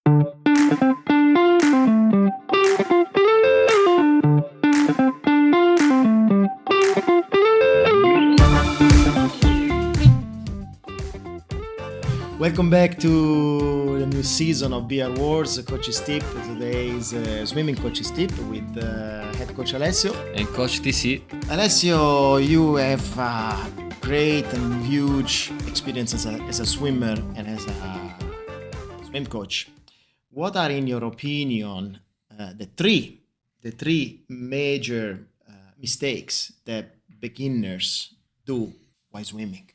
Welcome back to the new season of BR Wars, Coach's Tip. Today is Swimming Coach's Tip with head coach Alessio. And Coach TC. Alessio, you have great and huge experience as a swimmer and as a swim coach. What are, in your opinion, the three major mistakes that beginners do while swimming?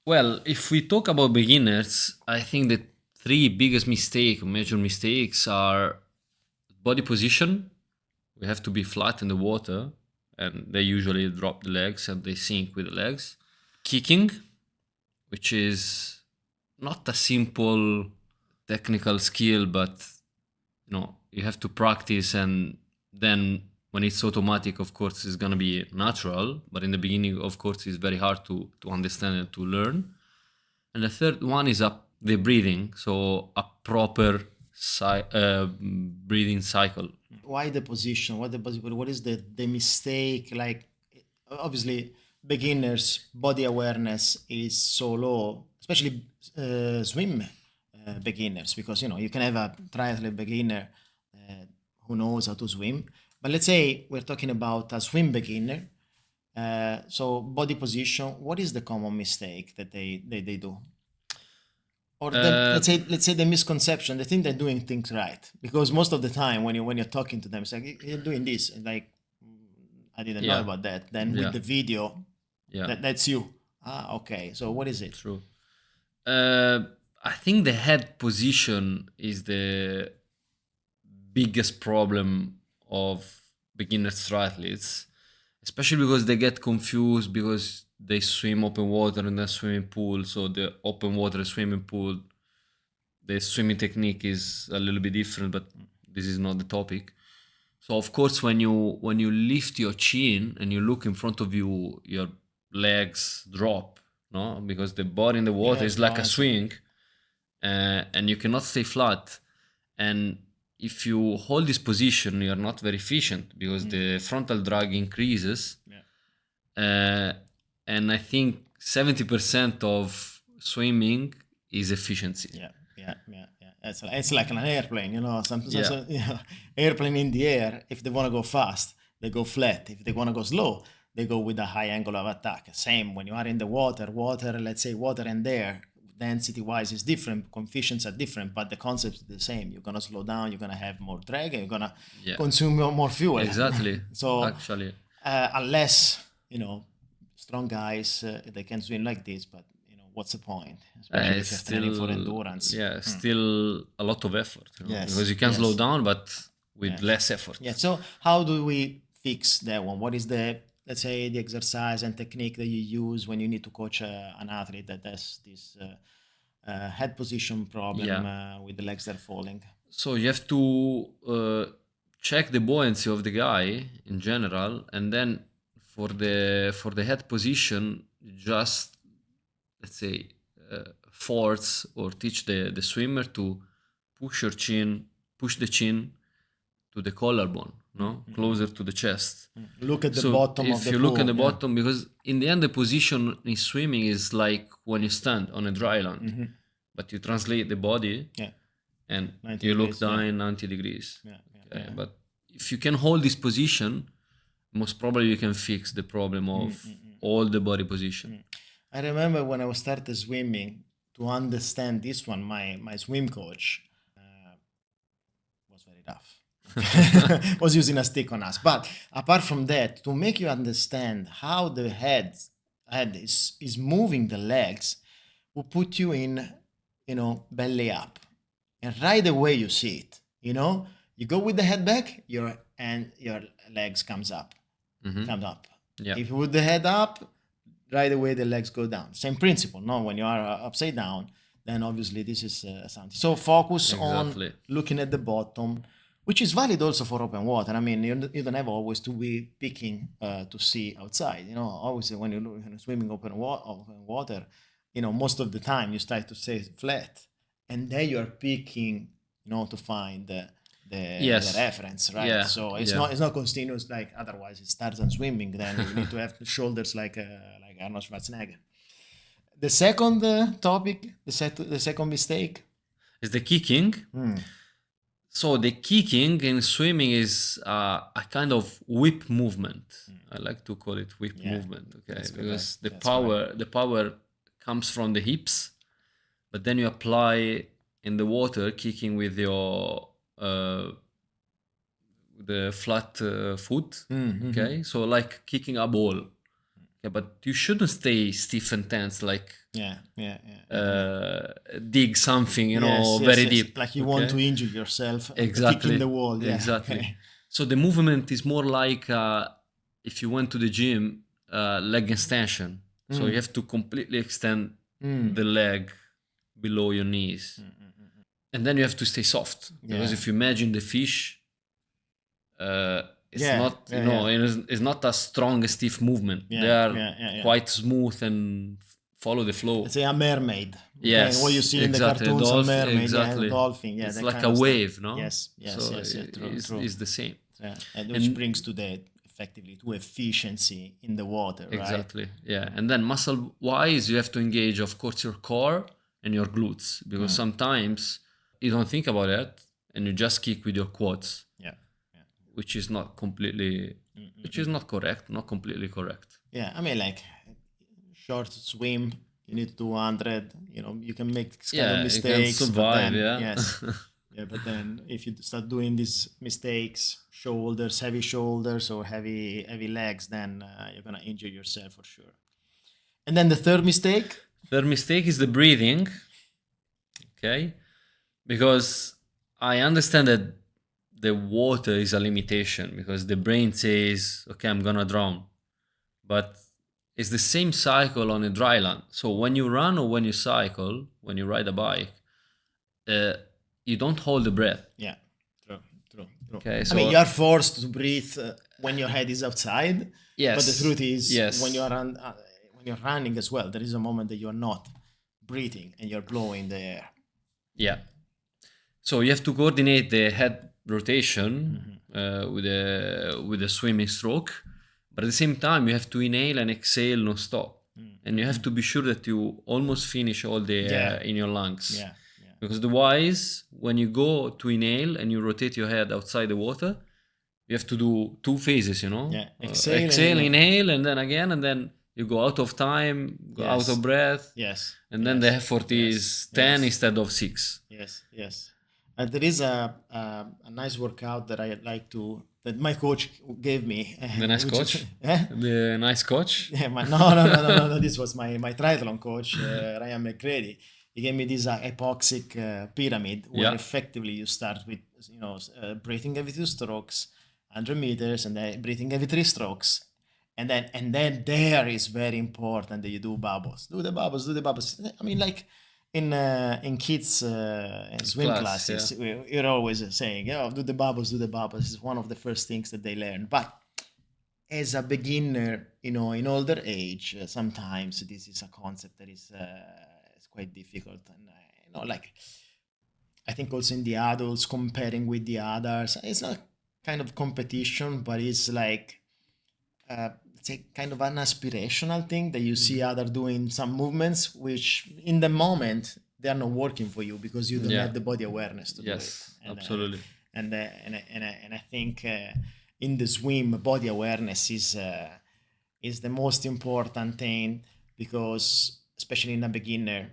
Well, if we talk about beginners, I think the three biggest major mistakes are body position. We have to be flat in the water, and they usually drop the legs and they sink with the legs. Kicking, which is not a simple technical skill, but you have to practice, and then when it's automatic, of course, it's going to be natural. But in the beginning, of course, it's very hard to understand and to learn. And the third one is the breathing. So a proper breathing cycle. Why the position? What is the mistake? Like, obviously, beginners' body awareness is so low, especially swim beginners, because, you can have a triathlete beginner who knows how to swim. But let's say we're talking about a swim beginner. So body position, what is the common mistake that they do? Or let's say the misconception, they think they're doing things right. Because most of the time when you're talking to them, it's like, you're doing this. And like, I didn't know about that. Then with the video, that's you. Okay. So what is it? True. I think the head position is the biggest problem of beginners triathletes, especially because they get confused because they swim open water in a swimming pool. So the open water swimming pool, the swimming technique is a little bit different, but this is not the topic. So of course, when you lift your chin and you look in front of you, your legs drop, no? Because the body in the water is like a swing, and you cannot stay flat. And if you hold this position, you're not very efficient because the frontal drag increases. And I think 70% of swimming is efficiency. Yeah. It's like an airplane, Sometimes airplane in the air, if they want to go fast, they go flat. If they want to go slow, they go with a high angle of attack. Same when you are in the water, let's say water and air, density-wise is different, coefficients are different, but the concept is the same. You're going to slow down, you're going to have more drag, and you're going to consume more fuel. Exactly. So actually, unless, strong guys, they can swim like this, but, what's the point? Especially if you're training for endurance. Still a lot of effort. Because you can slow down, but with less effort. Yeah, so how do we fix that one? What is let's say, the exercise and technique that you use when you need to coach an athlete that has this head position problem with the legs that are falling? So you have to check the buoyancy of the guy in general, and then for the head position, just let's say force or teach the swimmer to push the chin to the collarbone. Closer to the chest. Look at the bottom of the pool. If you look at the bottom, because in the end, the position in swimming is like when you stand on a dry land, but you translate the body and you look down 90 degrees. But if you can hold this position, most probably you can fix the problem of all the body position. I remember when I started swimming, to understand this one, my swim coach was very tough. Was using a stick on us. But apart from that, to make you understand how the head is moving the legs, will put you in, belly up. And right away you see it. You go with the head back, your legs comes up. Yeah. If you put the head up, right away the legs go down. Same principle. No, when you are upside down, then obviously this is something. So focus on looking at the bottom, which is valid also for open water. I mean, you don't have always to be peeking to see outside. Always when you're swimming open water, most of the time you start to stay flat. and then you are picking, to find the Yes. reference, right? Yeah. So it's Yeah. not continuous, like otherwise it starts on swimming. Then you need to have shoulders like Arnold Schwarzenegger. The second topic, the second mistake. Is the kicking. So the kicking in swimming is a kind of whip movement. I like to call it whip Yeah, movement, okay? that's Because correct. That's correct. the power comes from the hips, but then you apply in the water kicking with your the flat foot, okay? So like kicking a ball. Okay, but you shouldn't stay stiff and tense like Yeah. dig something, Yes, very yes. deep. Like you want to Okay. injure yourself kicking Exactly. the wall. Yeah. Exactly. Okay. So the movement is more like if you went to the gym, leg extension. So you have to completely extend the leg below your knees. And then you have to stay soft. Because Yeah. if you imagine the fish, it's Yeah, not, yeah. it's not a strong, stiff movement. Yeah, They are yeah. quite smooth and follow the flow. Let's say a mermaid. Okay? Yes, What you see in the exactly. cartoons, a Dolphin, mermaid, exactly. a dolphin, yeah, It's that like kind a of stuff. wave, no? Yes, So true. it's the same. Yeah, and which brings to that effectively to efficiency in the water, right? Exactly. Yeah. And then muscle wise, you have to engage, of course, your core and your glutes because sometimes you don't think about it and you just kick with your quads, Yeah. which is not completely, which is not correct, not completely correct. Yeah, I mean, like short swim, you need to do 100. You can make this kind of Yeah, you can mistakes, but survive. then Yeah. yes, yeah, but then if you start doing these mistakes, heavy shoulders or heavy legs, then you're gonna injure yourself for sure. And then the third mistake. Third mistake is the breathing. Okay. Because I understand that the water is a limitation because the brain says, okay, I'm gonna drown. But it's the same cycle on a dry land. So when you run or when you cycle, when you ride a bike, you don't hold the breath. Yeah, true. Okay, I mean, you are forced to breathe when your head is outside. Yes. But the truth is, Yes. when you're running as well, there is a moment that you are not breathing and you're blowing the air. Yeah. So you have to coordinate the head rotation with the swimming stroke, but at the same time you have to inhale and exhale non-stop, and you have to be sure that you almost finish all the air in your lungs. Yeah. Because otherwise, when you go to inhale and you rotate your head outside the water, you have to do two phases. Yeah. Exhale, inhale, and then again, and then you go out of time, go out of breath. Yes. And then the effort is 10 instead of 6. Yes. There is a nice workout that I like that my coach gave me. The nice coach? The nice coach? Yeah, no. This was my triathlon coach, Ryan McCready. He gave me this hypoxic pyramid where effectively you start with breathing every 2 strokes, 100 meters, and then breathing every 3 strokes. And then there is very important that you do bubbles. Do the bubbles. I mean, like in kids swim classes, you're always saying, do the bubbles. It's one of the first things that they learn. But as a beginner, in older age, sometimes this is a concept that is quite difficult. And like I think also in the adults comparing with the others, it's not kind of competition, but it's like it's a kind of an aspirational thing that you see other doing some movements which in the moment they are not working for you because you don't have the body awareness to do it. Yes, absolutely. And I think in the swim, body awareness is the most important thing because especially in a beginner,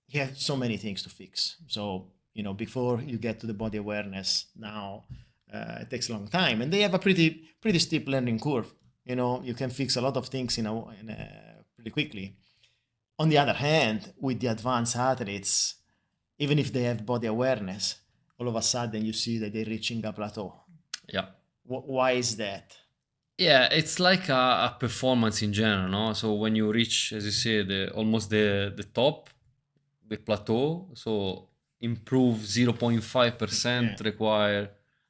you have so many things to fix. So before you get to the body awareness, now it takes a long time, and they have a pretty steep learning curve. You can fix a lot of things pretty quickly. On the other hand, with the advanced athletes, even if they have body awareness, all of a sudden you see that they're reaching a plateau. Yeah. Why is that? Yeah, it's like a performance in general, no? So when you reach, as you say, almost the top, the plateau, so improve 0.5%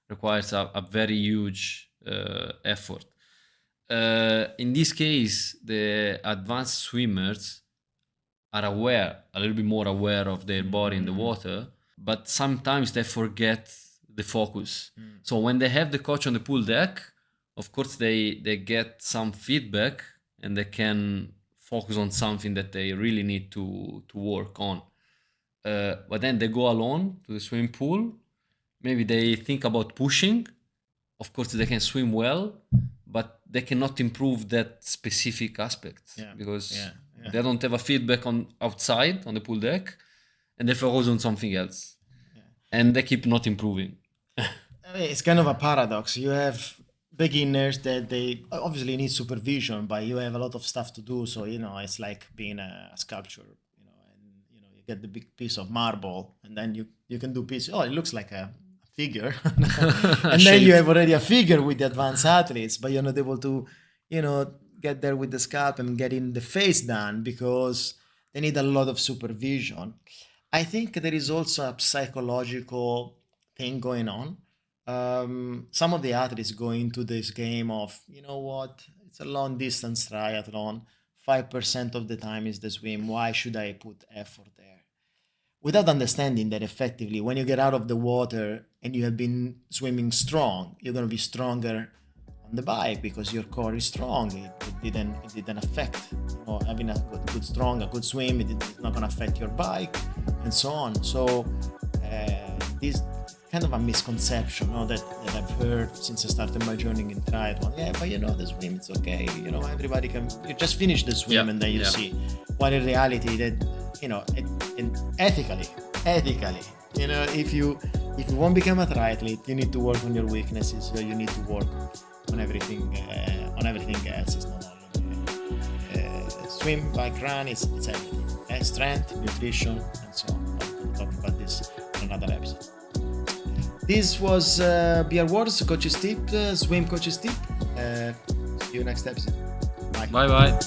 requires a very huge effort. In this case, the advanced swimmers are a little bit more aware of their body in the water, but sometimes they forget the focus. So when they have the coach on the pool deck, of course they get some feedback and they can focus on something that they really need to work on. But then they go alone to the swimming pool. Maybe they think about pushing. Of course, they can swim well, but they cannot improve that specific aspect because they don't have a feedback on outside on the pool deck, and they focus on something else, and they keep not improving. It's kind of a paradox. You have beginners that they obviously need supervision, but you have a lot of stuff to do. So it's like being a sculpture. And you get the big piece of marble, and then you can do pieces. Oh, it looks like a figure, and then you have already a figure with the advanced athletes, but you're not able to, get there with the scalp and getting the face done because they need a lot of supervision. I think there is also a psychological thing going on. Some of the athletes go into this game of, it's a long distance triathlon. 5% of the time is the swim. Why should I put effort there? Without understanding that effectively, when you get out of the water and you have been swimming strong, you're going to be stronger on the bike because your core is strong. It didn't affect, having a good swim. It's not going to affect your bike, and so on. So this kind of a misconception that I've heard since I started my journey in triathlon. Yeah, but the swim, it's okay. Everybody can. You just finish the swim and then you see. While in reality, that and ethically, if you won't become a triathlete, you need to work on your weaknesses. So you need to work on everything else. It's not only swim, bike, run. It's everything. Strength, nutrition, and so on. I'll talk about this in another episode. This was Beer Wars Coach's Tip, Swim Coach's Tip. See you next episode. Bye. Bye.